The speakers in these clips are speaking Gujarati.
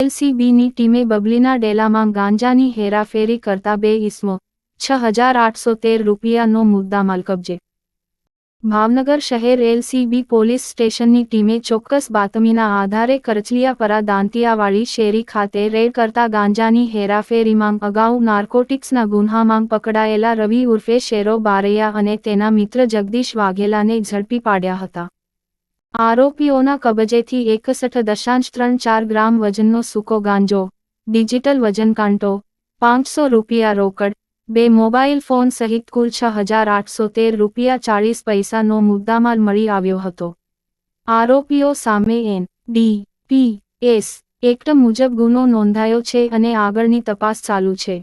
એલસીબીની ટીમે બબલીના ડેલામાં ગાંજાની હેરાફેરી કરતા 2 ઇસમો, 6,813 રૂપિયાનો મુદ્દામાલ કબજે. ભાવનગર શહેર એલસીબી પોલીસ સ્ટેશનની ટીમે ચોક્કસ બાતમીના આધારે કરચલીયાપરા દાંતિયાવાડી શેરી ખાતે રેડ કરતા ગાંજાની હેરાફેરીમાં અગાઉ નાર્કોટિક્સના ગુન્હામાં પકડાયેલા રવિ ઉર્ફે શેરો બારૈયા અને તેના મિત્ર જગદીશ વાઘેલાને ઝડપી પાડ્યા હતા. આરોપીઓના કબજેથી 61.34 ગ્રામ વજનનો સૂકો ગાંજો, ડિજિટલ વજન કાંટો, 500 રૂપિયા રોકડ, 2 મોબાઈલ ફોન સહિત કુલ 6,813 રૂપિયા 40 પૈસાનો મુદ્દામાલ મળી આવ્યો હતો. આરોપીઓ સામે એનડીપીએસ એક્ટ મુજબ ગુનો નોંધાયો છે અને આગળની તપાસ ચાલુ છે.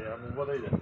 આમ ઊભો થઈ જાય.